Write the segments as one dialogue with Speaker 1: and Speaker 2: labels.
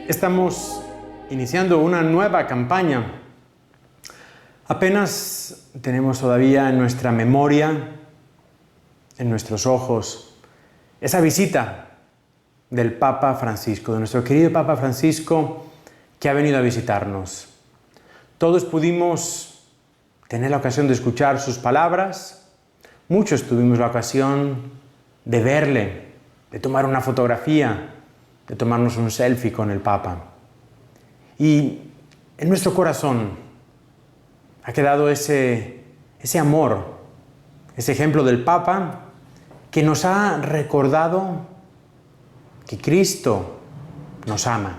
Speaker 1: Estamos iniciando una nueva campaña. Apenas tenemos todavía en nuestra memoria, en nuestros ojos, esa visita del Papa Francisco, de nuestro querido Papa Francisco, que ha venido a visitarnos. Todos pudimos tener la ocasión de escuchar sus palabras, muchos tuvimos la ocasión de verle, de tomar una fotografía, de tomarnos un selfie con el Papa. Y en nuestro corazón ha quedado ese amor, ese ejemplo del Papa que nos ha recordado que Cristo nos ama.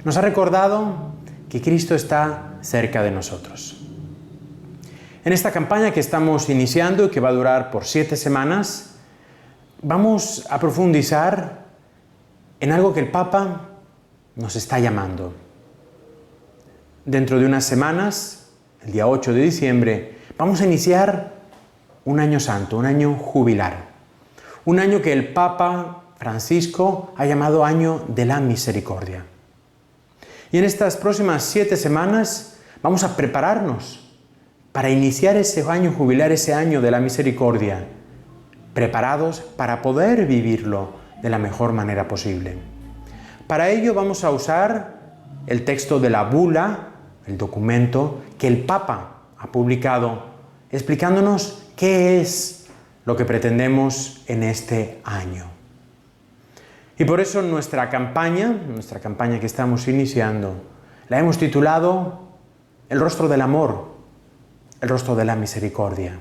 Speaker 1: Nos ha recordado que Cristo está cerca de nosotros. En esta campaña que estamos iniciando y que va a durar por 7 semanas, vamos a profundizar en algo que el Papa nos está llamando. Dentro de unas semanas, el día 8 de diciembre, vamos a iniciar un año santo, un año jubilar. Un año que el Papa Francisco ha llamado Año de la Misericordia. Y en estas próximas 7 semanas vamos a prepararnos para iniciar ese año jubilar, ese año de la misericordia, preparados para poder vivirlo de la mejor manera posible. Para ello vamos a usar el texto de la bula, el documento que el Papa ha publicado, explicándonos qué es lo que pretendemos en este año. Y por eso nuestra campaña que estamos iniciando, la hemos titulado El rostro del amor, el rostro de la misericordia.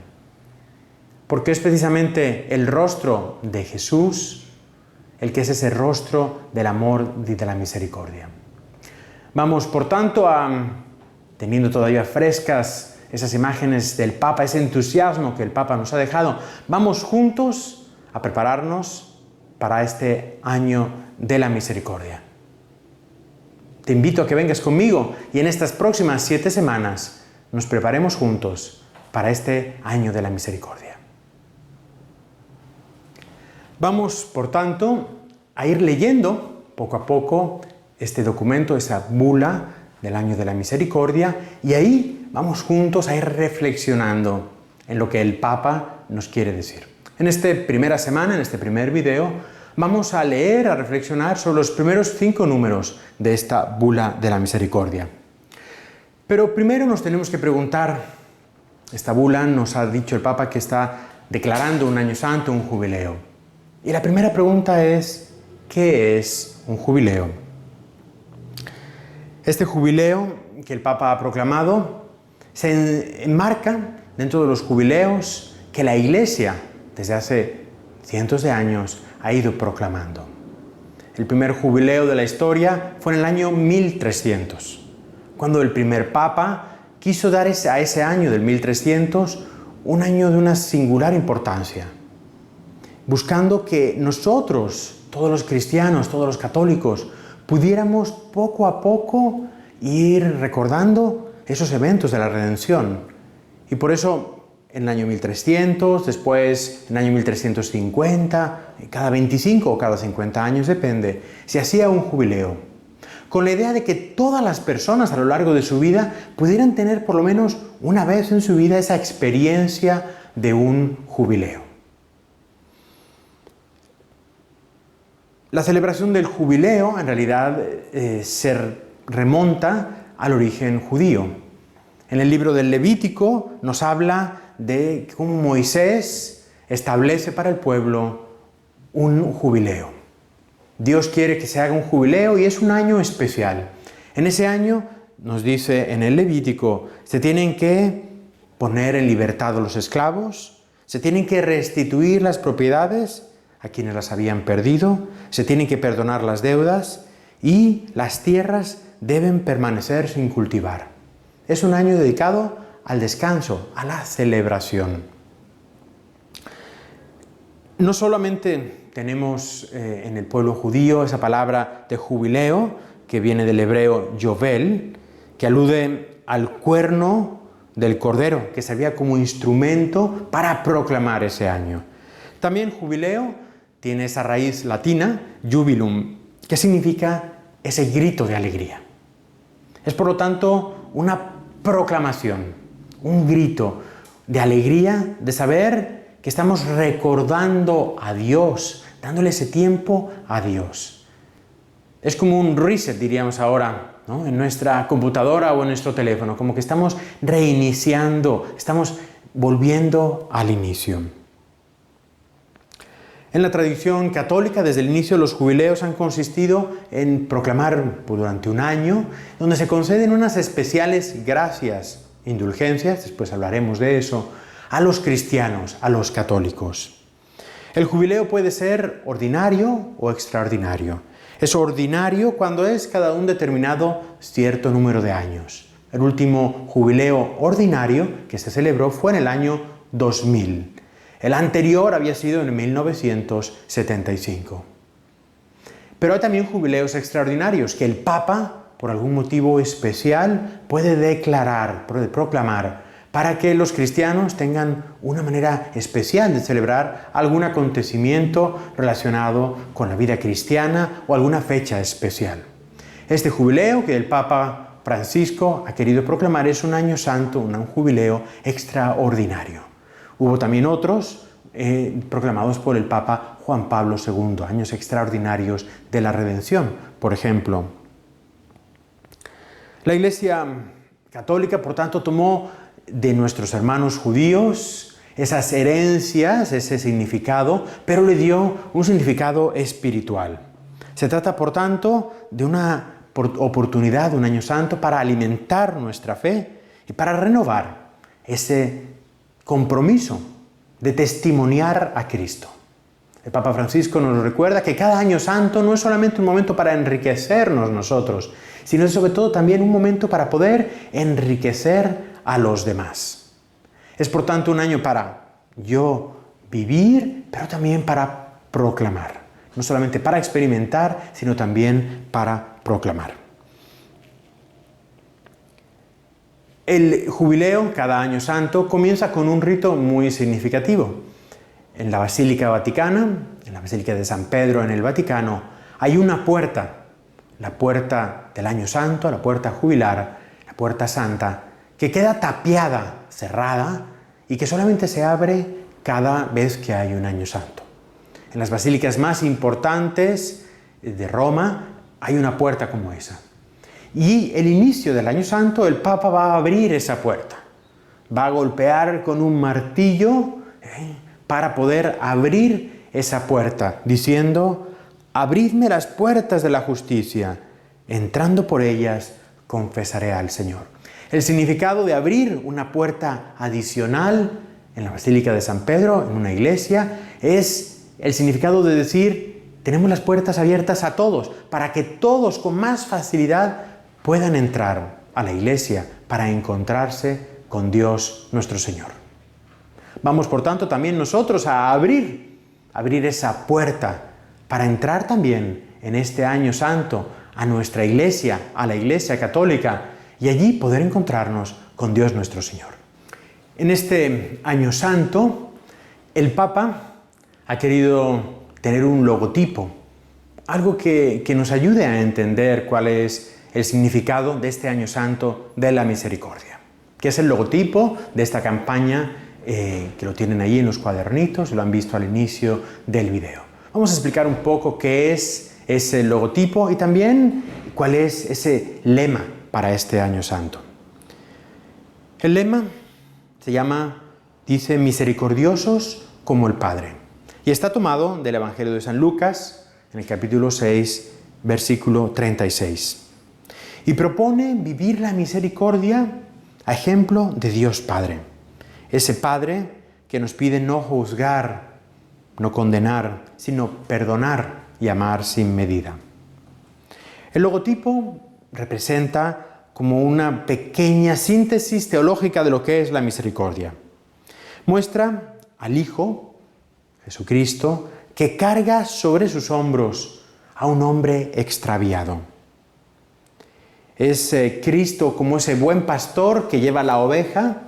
Speaker 1: Porque es precisamente el rostro de Jesús el que es ese rostro del amor y de la misericordia. Vamos, por tanto, teniendo todavía frescas esas imágenes del Papa, ese entusiasmo que el Papa nos ha dejado, vamos juntos a prepararnos para este año de la misericordia. Te invito a que vengas conmigo y en estas próximas 7 semanas nos preparemos juntos para este año de la misericordia. Vamos, por tanto, a ir leyendo poco a poco este documento, esa bula del año de la misericordia, y ahí vamos juntos a ir reflexionando en lo que el Papa nos quiere decir. En esta primera semana, en este primer video, vamos a leer, a reflexionar sobre los primeros 5 números de esta bula de la misericordia. Pero primero nos tenemos que preguntar, esta bula nos ha dicho el Papa que está declarando un año santo, un jubileo. Y la primera pregunta es, ¿qué es un jubileo? Este jubileo que el Papa ha proclamado se enmarca dentro de los jubileos que la Iglesia desde hace cientos de años ha ido proclamando. El primer jubileo de la historia fue en el año 1300, cuando el primer Papa quiso dar a ese año del 1300 un año de una singular importancia, buscando que nosotros, todos los cristianos, todos los católicos, pudiéramos poco a poco ir recordando esos eventos de la redención. Y por eso, en el año 1300, después en el año 1350, cada 25 o cada 50 años, depende, se hacía un jubileo, con la idea de que todas las personas a lo largo de su vida pudieran tener por lo menos una vez en su vida esa experiencia de un jubileo. La celebración del jubileo en realidad se remonta al origen judío. En el libro del Levítico nos habla de cómo Moisés establece para el pueblo un jubileo. Dios quiere que se haga un jubileo y es un año especial. En ese año, nos dice en el Levítico, se tienen que poner en libertad a los esclavos, se tienen que restituir las propiedades a quienes las habían perdido, se tienen que perdonar las deudas y las tierras deben permanecer sin cultivar. Es un año dedicado al descanso, a la celebración. No solamente tenemos en el pueblo judío esa palabra de jubileo, que viene del hebreo yovel, que alude al cuerno del cordero, que servía como instrumento para proclamar ese año. También jubileo tiene esa raíz latina, jubilum, que significa ese grito de alegría. Es por lo tanto una proclamación, un grito de alegría, de saber que estamos recordando a Dios, dándole ese tiempo a Dios. Es como un reset, diríamos ahora, ¿no? En nuestra computadora o en nuestro teléfono, como que estamos reiniciando, estamos volviendo al inicio. En la tradición católica, desde el inicio, los jubileos han consistido en proclamar durante un año, donde se conceden unas especiales gracias, indulgencias, después hablaremos de eso, a los cristianos, a los católicos. El jubileo puede ser ordinario o extraordinario. Es ordinario cuando es cada un determinado cierto número de años. El último jubileo ordinario que se celebró fue en el año 2000. El anterior había sido en 1975. Pero hay también jubileos extraordinarios que el Papa, por algún motivo especial, puede declarar, puede proclamar, para que los cristianos tengan una manera especial de celebrar algún acontecimiento relacionado con la vida cristiana o alguna fecha especial. Este jubileo que el Papa Francisco ha querido proclamar es un año santo, un jubileo extraordinario. Hubo también otros proclamados por el Papa Juan Pablo II, años extraordinarios de la redención, por ejemplo. La Iglesia Católica, por tanto, tomó de nuestros hermanos judíos esas herencias, ese significado, pero le dio un significado espiritual. Se trata, por tanto, de una oportunidad, un año santo, para alimentar nuestra fe y para renovar ese compromiso de testimoniar a Cristo. El Papa Francisco nos recuerda que cada año santo no es solamente un momento para enriquecernos nosotros, sino sobre todo también un momento para poder enriquecer a los demás. Es por tanto un año para yo vivir, pero también para proclamar. No solamente para experimentar, sino también para proclamar. El jubileo, cada año santo, comienza con un rito muy significativo. En la Basílica Vaticana, en la Basílica de San Pedro en el Vaticano, hay una puerta, la puerta del año santo, la puerta jubilar, la puerta santa, que queda tapiada, cerrada, y que solamente se abre cada vez que hay un año santo. En las basílicas más importantes de Roma hay una puerta como esa. Y el inicio del año santo, el Papa va a abrir esa puerta. Va a golpear con un martillo para poder abrir esa puerta, diciendo: abridme las puertas de la justicia, entrando por ellas confesaré al Señor. El significado de abrir una puerta adicional en la Basílica de San Pedro, en una iglesia, es el significado de decir: tenemos las puertas abiertas a todos, para que todos con más facilidad puedan entrar a la iglesia para encontrarse con Dios nuestro Señor. Vamos, por tanto, también nosotros a abrir esa puerta para entrar también en este año santo a nuestra iglesia, a la Iglesia Católica, y allí poder encontrarnos con Dios nuestro Señor. En este año santo, el Papa ha querido tener un logotipo, algo que nos ayude a entender cuál es el significado de este año santo de la misericordia, que es el logotipo de esta campaña que lo tienen ahí en los cuadernitos, lo han visto al inicio del video. Vamos a explicar un poco qué es ese logotipo y también cuál es ese lema para este año santo. El lema dice misericordiosos como el Padre, y está tomado del Evangelio de San Lucas en el capítulo 6, versículo 36. Y propone vivir la misericordia a ejemplo de Dios Padre. Ese Padre que nos pide no juzgar, no condenar, sino perdonar y amar sin medida. El logotipo representa como una pequeña síntesis teológica de lo que es la misericordia. Muestra al Hijo, Jesucristo, que carga sobre sus hombros a un hombre extraviado. Es Cristo como ese buen pastor que lleva la oveja,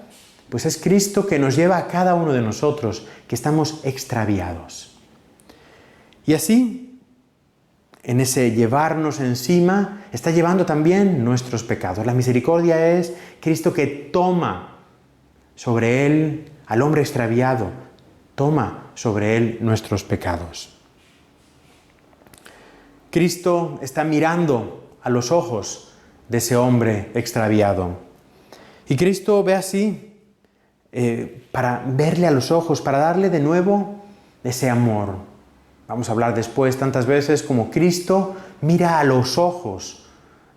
Speaker 1: pues es Cristo que nos lleva a cada uno de nosotros, que estamos extraviados. Y así, en ese llevarnos encima, está llevando también nuestros pecados. La misericordia es Cristo que toma sobre Él al hombre extraviado, toma sobre Él nuestros pecados. Cristo está mirando a los ojos de ese hombre extraviado. Y Cristo ve así, para verle a los ojos, para darle de nuevo ese amor. Vamos a hablar después tantas veces como Cristo mira a los ojos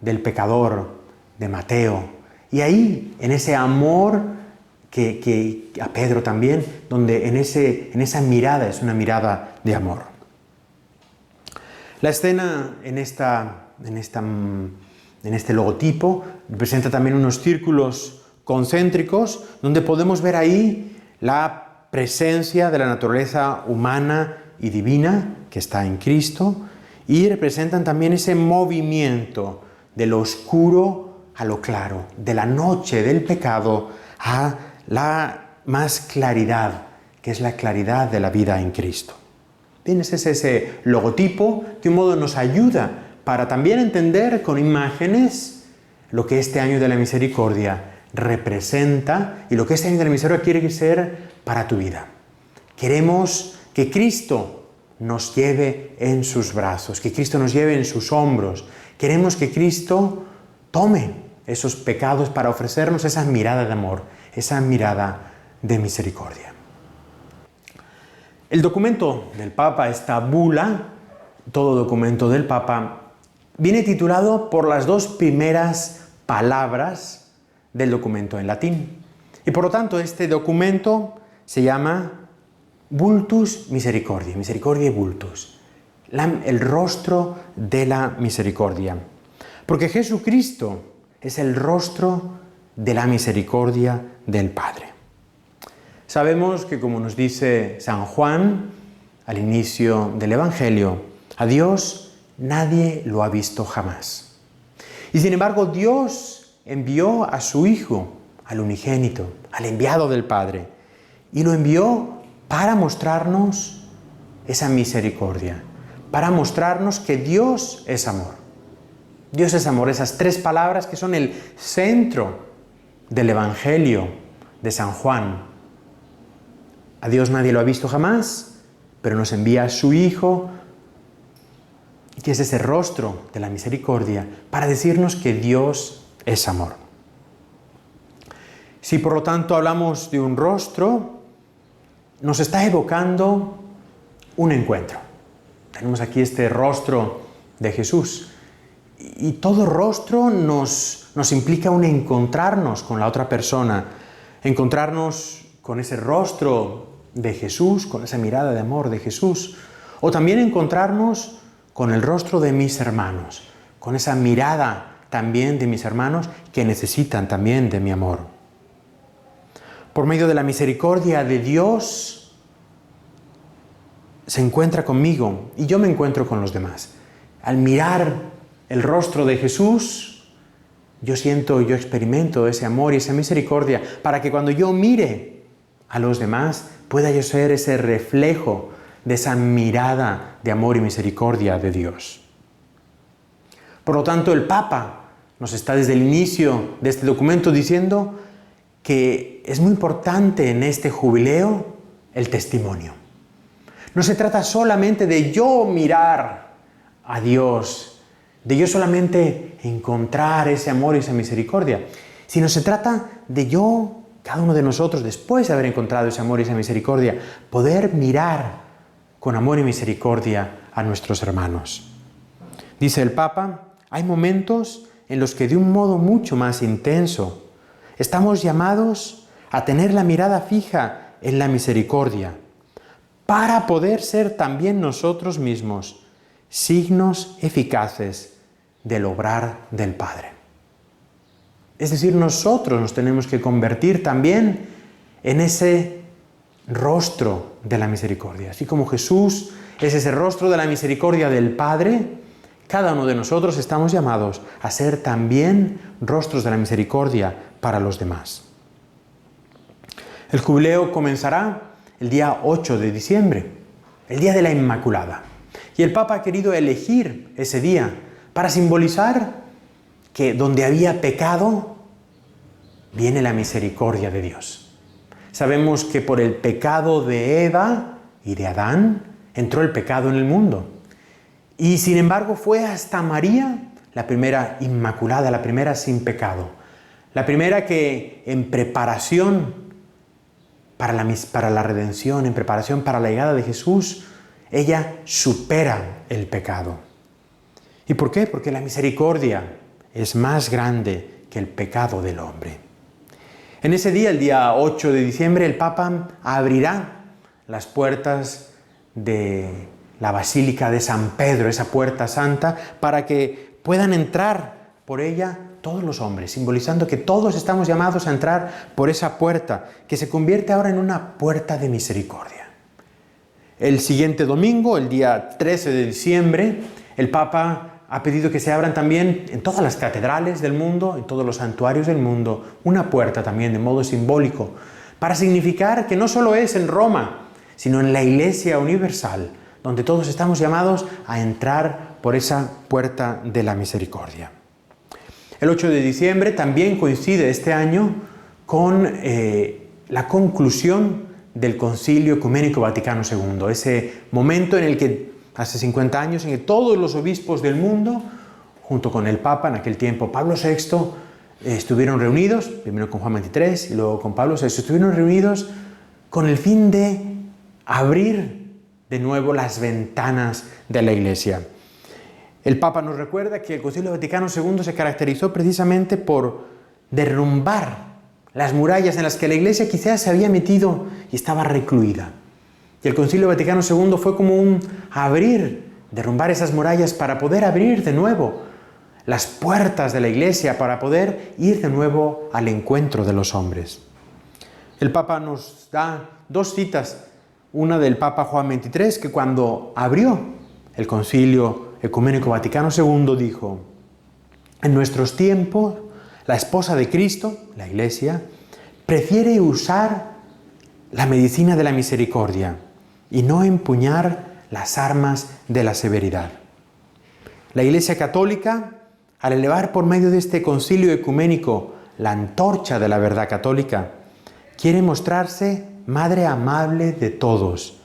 Speaker 1: del pecador, de Mateo. Y ahí, en ese amor que a Pedro también, donde en esa mirada es una mirada de amor. La escena en este logotipo representa también unos círculos concéntricos donde podemos ver ahí la presencia de la naturaleza humana y divina que está en Cristo, y representan también ese movimiento de lo oscuro a lo claro, de la noche del pecado a la más claridad, que es la claridad de la vida en Cristo. Bien, ese es ese logotipo, de un modo nos ayuda para también entender con imágenes lo que este año de la misericordia representa y lo que este año de la misericordia quiere ser para tu vida. Queremos que Cristo nos lleve en sus brazos, que Cristo nos lleve en sus hombros. Queremos que Cristo tome esos pecados para ofrecernos esa mirada de amor, esa mirada de misericordia. El documento del Papa, esta bula, todo documento del Papa, viene titulado por las dos primeras palabras del documento en latín. Y por lo tanto, este documento se llama Vultus Misericordiae, Misericordiae Vultus, el rostro de la misericordia. Porque Jesucristo es el rostro de la misericordia del Padre. Sabemos que, como nos dice San Juan al inicio del Evangelio, a Dios nadie lo ha visto jamás. Y sin embargo, Dios envió a su Hijo, al unigénito, al enviado del Padre, y lo envió para mostrarnos esa misericordia, para mostrarnos que Dios es amor. Dios es amor, esas tres palabras que son el centro del Evangelio de San Juan. A Dios nadie lo ha visto jamás, pero nos envía a su Hijo, que es ese rostro de la misericordia, para decirnos que Dios es amor. Si por lo tanto hablamos de un rostro, nos está evocando un encuentro. Tenemos aquí este rostro de Jesús. Y todo rostro nos implica un encontrarnos con la otra persona, encontrarnos con ese rostro de Jesús, con esa mirada de amor de Jesús, o también encontrarnos con el rostro de mis hermanos, con esa mirada también de mis hermanos que necesitan también de mi amor. Por medio de la misericordia de Dios, se encuentra conmigo y yo me encuentro con los demás. Al mirar el rostro de Jesús, yo experimento ese amor y esa misericordia para que cuando yo mire a los demás, pueda yo ser ese reflejo de esa mirada de amor y misericordia de Dios. Por lo tanto, el Papa nos está desde el inicio de este documento diciendo que es muy importante en este jubileo el testimonio. No se trata solamente de yo mirar a Dios, de yo solamente encontrar ese amor y esa misericordia, sino se trata de yo, cada uno de nosotros, después de haber encontrado ese amor y esa misericordia, poder mirar con amor y misericordia a nuestros hermanos. Dice el Papa, hay momentos en los que de un modo mucho más intenso estamos llamados a tener la mirada fija en la misericordia, para poder ser también nosotros mismos signos eficaces del obrar del Padre. Es decir, nosotros nos tenemos que convertir también en ese rostro de la misericordia. Así como Jesús es ese rostro de la misericordia del Padre, cada uno de nosotros estamos llamados a ser también rostros de la misericordia para los demás. El jubileo comenzará el día 8 de diciembre, el día de la Inmaculada. Y el Papa ha querido elegir ese día para simbolizar que donde había pecado, viene la misericordia de Dios. Sabemos que por el pecado de Eva y de Adán entró el pecado en el mundo. Y sin embargo fue hasta María, la primera inmaculada, la primera sin pecado, la primera que en preparación para la redención, en preparación para la llegada de Jesús, ella supera el pecado. ¿Y por qué? Porque la misericordia es más grande que el pecado del hombre. En ese día, el día 8 de diciembre, el Papa abrirá las puertas de la Basílica de San Pedro, esa puerta santa, para que puedan entrar por ella todos los hombres, simbolizando que todos estamos llamados a entrar por esa puerta, que se convierte ahora en una puerta de misericordia. El siguiente domingo, el día 13 de diciembre, el Papa ha pedido que se abran también en todas las catedrales del mundo, en todos los santuarios del mundo, una puerta también de modo simbólico, para significar que no solo es en Roma, sino en la Iglesia universal, donde todos estamos llamados a entrar por esa puerta de la misericordia. El 8 de diciembre también coincide este año con la conclusión del Concilio Ecuménico Vaticano II, ese momento en el que hace 50 años, en que todos los obispos del mundo, junto con el Papa, en aquel tiempo Pablo VI, estuvieron reunidos, primero con Juan XXIII y luego con Pablo VI, estuvieron reunidos con el fin de abrir de nuevo las ventanas de la Iglesia. El Papa nos recuerda que el Concilio Vaticano II se caracterizó precisamente por derrumbar las murallas en las que la Iglesia quizás se había metido y estaba recluida. Y el Concilio Vaticano II fue como un abrir, derrumbar esas murallas para poder abrir de nuevo las puertas de la Iglesia, para poder ir de nuevo al encuentro de los hombres. El Papa nos da dos citas, una del Papa Juan XXIII, que cuando abrió el Concilio Ecuménico Vaticano II dijo: en nuestros tiempos, la esposa de Cristo, la Iglesia, prefiere usar la medicina de la misericordia y no empuñar las armas de la severidad. La Iglesia Católica, al elevar por medio de este concilio ecuménico la antorcha de la verdad católica, quiere mostrarse madre amable de todos,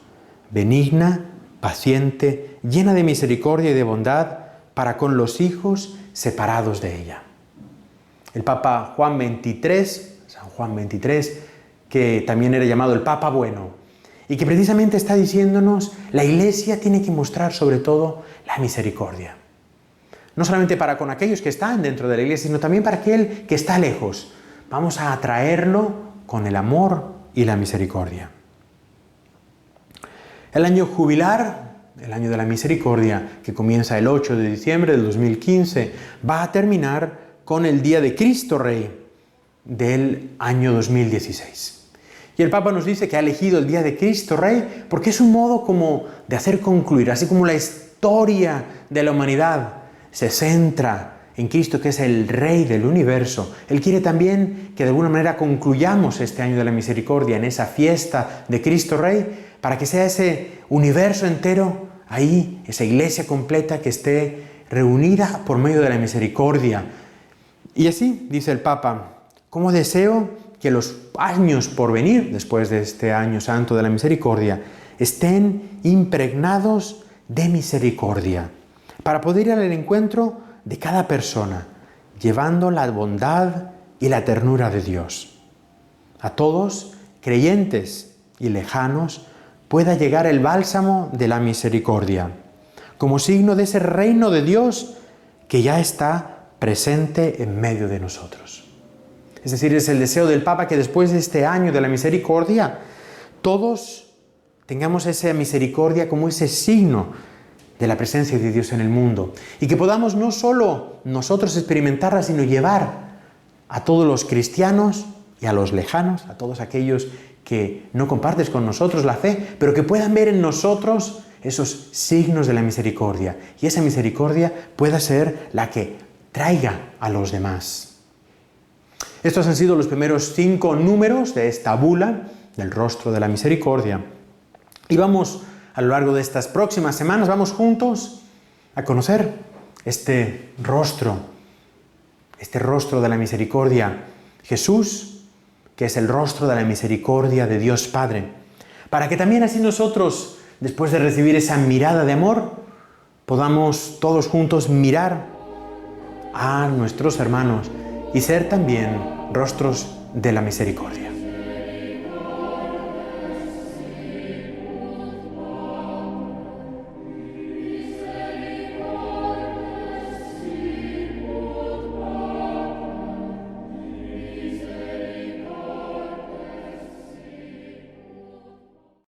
Speaker 1: benigna, paciente, llena de misericordia y de bondad para con los hijos separados de ella. El Papa Juan XXIII, San Juan XXIII, que también era llamado el Papa Bueno, y que precisamente está diciéndonos, la Iglesia tiene que mostrar sobre todo la misericordia. No solamente para con aquellos que están dentro de la Iglesia, sino también para aquel que está lejos. Vamos a atraerlo con el amor y la misericordia. El año jubilar, el año de la misericordia, que comienza el 8 de diciembre del 2015, va a terminar con el Día de Cristo Rey del año 2016. Y el Papa nos dice que ha elegido el Día de Cristo Rey porque es un modo como de hacer concluir, así como la historia de la humanidad se centra en Cristo, que es el Rey del universo. Él quiere también que de alguna manera concluyamos este año de la misericordia en esa fiesta de Cristo Rey, para que sea ese universo entero ahí, esa iglesia completa que esté reunida por medio de la misericordia. Y así, dice el Papa, ¿cómo deseo que los años por venir, después de este año santo de la misericordia, estén impregnados de misericordia, para poder ir al encuentro de cada persona, llevando la bondad y la ternura de Dios? A todos, creyentes y lejanos, pueda llegar el bálsamo de la misericordia, como signo de ese reino de Dios que ya está presente en medio de nosotros. Es decir, es el deseo del Papa que después de este año de la misericordia, todos tengamos esa misericordia como ese signo de la presencia de Dios en el mundo, y que podamos no solo nosotros experimentarla, sino llevar a todos los cristianos y a los lejanos, a todos aquellos que no compartes con nosotros la fe, pero que puedan ver en nosotros esos signos de la misericordia, y esa misericordia pueda ser la que traiga a los demás. Estos han sido los primeros 5 números de esta bula del rostro de la misericordia. Y vamos a lo largo de estas próximas semanas vamos juntos a conocer este rostro de la misericordia, Jesús, que es el rostro de la misericordia de Dios Padre, para que también así nosotros, después de recibir esa mirada de amor, podamos todos juntos mirar a nuestros hermanos y ser también rostros de la misericordia.